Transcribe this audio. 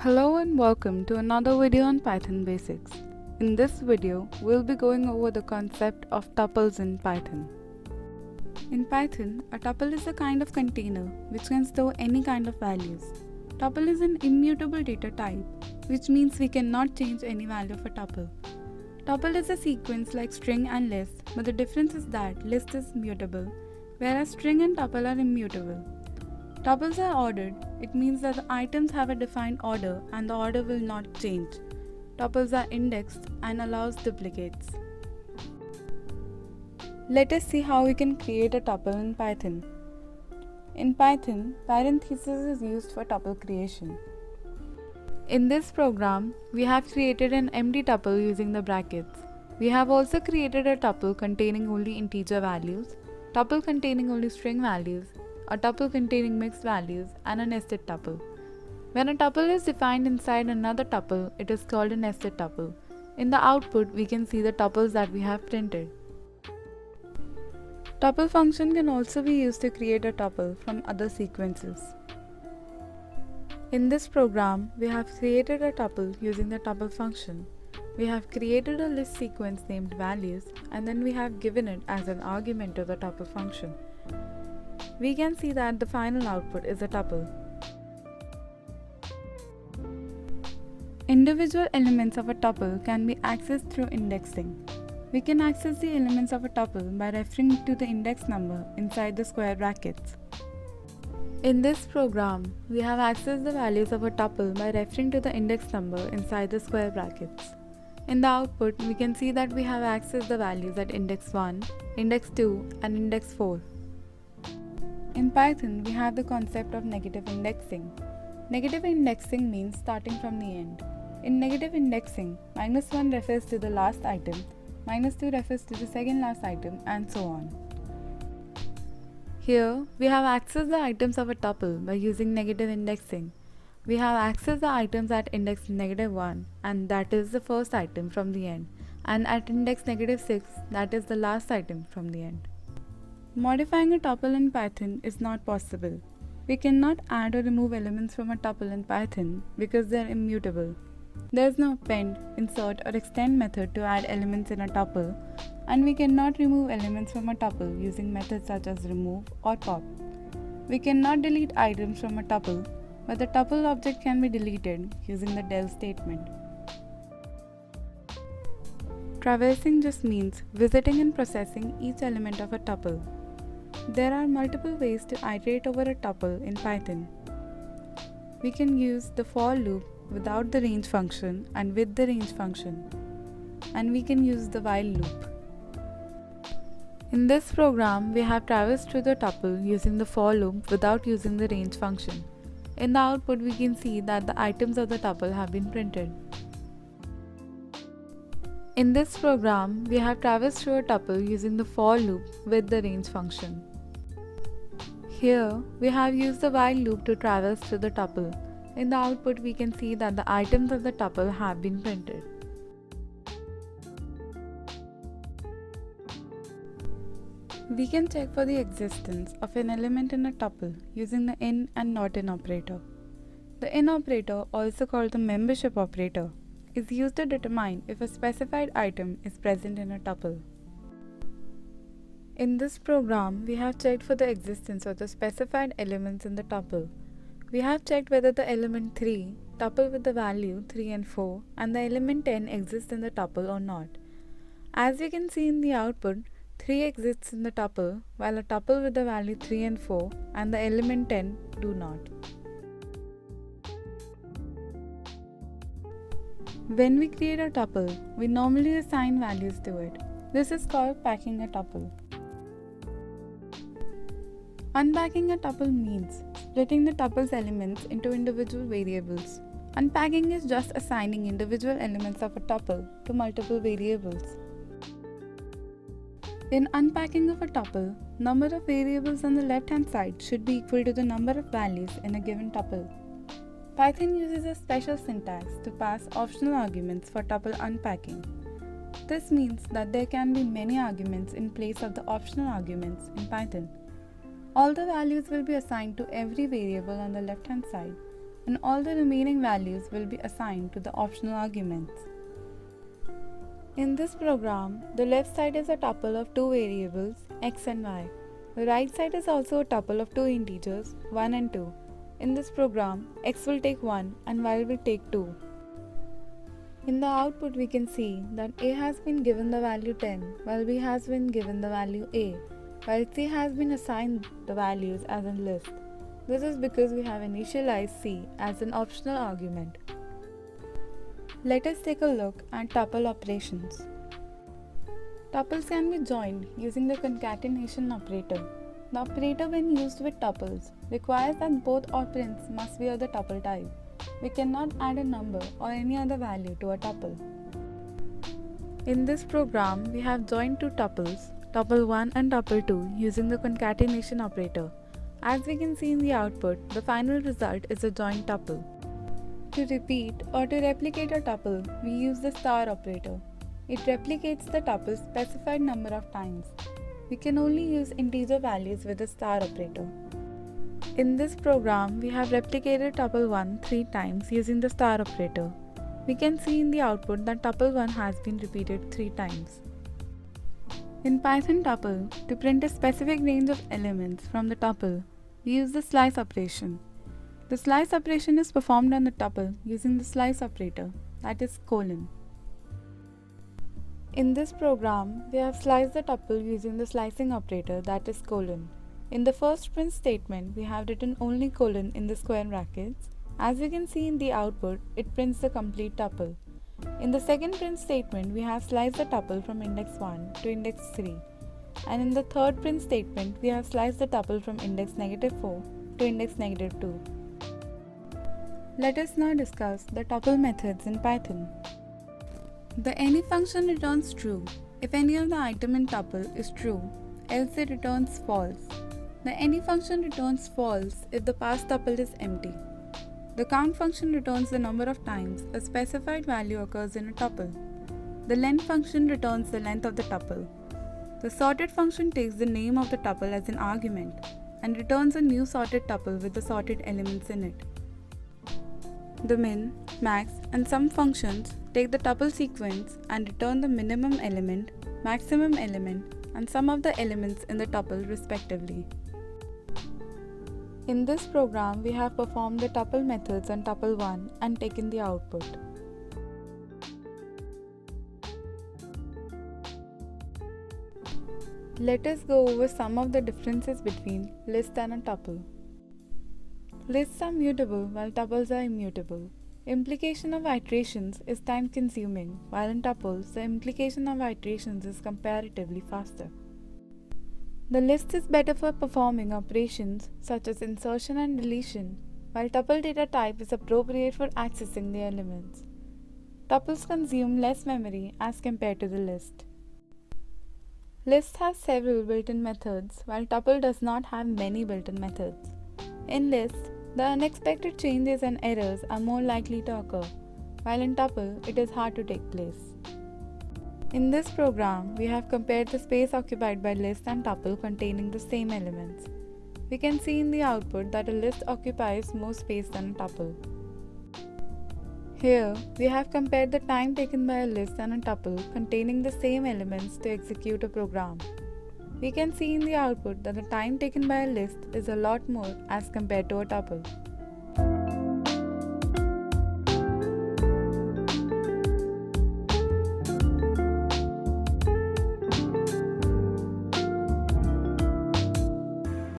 Hello and welcome to another video on Python basics. In this video, we'll be going over the concept of tuples in Python. In Python, a tuple is a kind of container which can store any kind of values. Tuple is an immutable data type, which means we cannot change any value of a tuple. Tuple is a sequence like string and list, but the difference is that list is mutable, whereas string and tuple are immutable. Tuples are ordered. It means that the items have a defined order and the order will not change. Tuples are indexed and allows duplicates. Let us see how we can create a tuple in Python. In Python, parenthesis is used for tuple creation. In this program, we have created an empty tuple using the brackets. We have also created a tuple containing only integer values, tuple containing only string values, a tuple containing mixed values, and a nested tuple. When a tuple is defined inside another tuple, it is called a nested tuple. In the output, we can see the tuples that we have printed. Tuple function can also be used to create a tuple from other sequences. In this program, we have created a tuple using the tuple function. We have created a list sequence named values, and then we have given it as an argument to the tuple function. We can see that the final output is a tuple. Individual elements of a tuple can be accessed through indexing. We can access the elements of a tuple by referring to the index number inside the square brackets. In this program, we have accessed the values of a tuple by referring to the index number inside the square brackets. In the output, we can see that we have accessed the values at index 1, index 2, and index 4. In Python, we have the concept of negative indexing. Negative indexing means starting from the end. In negative indexing, -1 refers to the last item, -2 refers to the second last item, and so on. Here, we have accessed the items of a tuple by using negative indexing. We have accessed the items at index -1, and that is the first item from the end, and at index -6, that is the last item from the end. Modifying a tuple in Python is not possible. We cannot add or remove elements from a tuple in Python because they are immutable. There is no append, insert, or extend method to add elements in a tuple, and we cannot remove elements from a tuple using methods such as remove or pop. We cannot delete items from a tuple, but the tuple object can be deleted using the del statement. Traversing just means visiting and processing each element of a tuple. There are multiple ways to iterate over a tuple in Python. We can use the for loop without the range function and with the range function, and we can use the while loop. In this program, we have traversed through the tuple using the for loop without using the range function. In the output, we can see that the items of the tuple have been printed. In this program, we have traversed through a tuple using the for loop with the range function. Here, we have used the while loop to traverse through the tuple. In the output, we can see that the items of the tuple have been printed. We can check for the existence of an element in a tuple using the in and not in operator. The in operator, also called the membership operator, is used to determine if a specified item is present in a tuple. In this program, we have checked for the existence of the specified elements in the tuple. We have checked whether the element 3, tuple with the value 3 and 4, and the element 10 exists in the tuple or not. As we can see in the output, 3 exists in the tuple, while a tuple with the value 3 and 4 and the element 10 do not. When we create a tuple, we normally assign values to it. This is called packing a tuple. Unpacking a tuple means splitting the tuple's elements into individual variables. Unpacking is just assigning individual elements of a tuple to multiple variables. In unpacking of a tuple, number of variables on the left-hand side should be equal to the number of values in a given tuple. Python uses a special syntax to pass optional arguments for tuple unpacking. This means that there can be many arguments in place of the optional arguments in Python. All the values will be assigned to every variable on the left-hand side, and all the remaining values will be assigned to the optional arguments. In this program, the left side is a tuple of two variables, x and y. The right side is also a tuple of two integers, 1 and 2. In this program, x will take 1 and y will take 2. In the output, we can see that a has been given the value 10, while b has been given the value a, while c has been assigned the values as a list. This is because we have initialized c as an optional argument. Let us take a look at tuple operations. Tuples can be joined using the concatenation operator. The operator, when used with tuples, requires that both operands must be of the tuple type. We cannot add a number or any other value to a tuple. In this program, we have joined two tuples, tuple 1 and tuple 2, using the concatenation operator. As we can see in the output, the final result is a joined tuple. To repeat or to replicate a tuple, we use the star operator. It replicates the tuple's specified number of times. We can only use integer values with the star operator. In this program, we have replicated tuple 1 3 times using the star operator. We can see in the output that tuple 1 has been repeated 3 times. In Python tuple, to print a specific range of elements from the tuple, we use the slice operation. The slice operation is performed on the tuple using the slice operator, that is colon. In this program, we have sliced the tuple using the slicing operator, that is colon. In the first print statement, we have written only colon in the square brackets. As we can see in the output, it prints the complete tuple. In the second print statement, we have sliced the tuple from index 1 to index 3. And in the third print statement, we have sliced the tuple from index -4 to index -2. Let us now discuss the tuple methods in Python. The any function returns true if any of the item in tuple is true, else it returns false. The any function returns false if the past tuple is empty. The count function returns the number of times a specified value occurs in a tuple. The length function returns the length of the tuple. The sorted function takes the name of the tuple as an argument and returns a new sorted tuple with the sorted elements in it. The min, max, and sum functions take the tuple sequence and return the minimum element, maximum element, and sum of the elements in the tuple respectively. In this program, we have performed the tuple methods on tuple 1 and taken the output. Let us go over some of the differences between list and a tuple. Lists are mutable while tuples are immutable. Implication of iterations is time consuming, while in tuples, the implication of iterations is comparatively faster. The list is better for performing operations such as insertion and deletion, while tuple data type is appropriate for accessing the elements. Tuples consume less memory as compared to the list. Lists have several built-in methods, while tuple does not have many built-in methods. In lists, the unexpected changes and errors are more likely to occur, while in tuple, it is hard to take place. In this program, we have compared the space occupied by list and tuple containing the same elements. We can see in the output that a list occupies more space than a tuple. Here, we have compared the time taken by a list and a tuple containing the same elements to execute a program. We can see in the output that the time taken by a list is a lot more as compared to a tuple.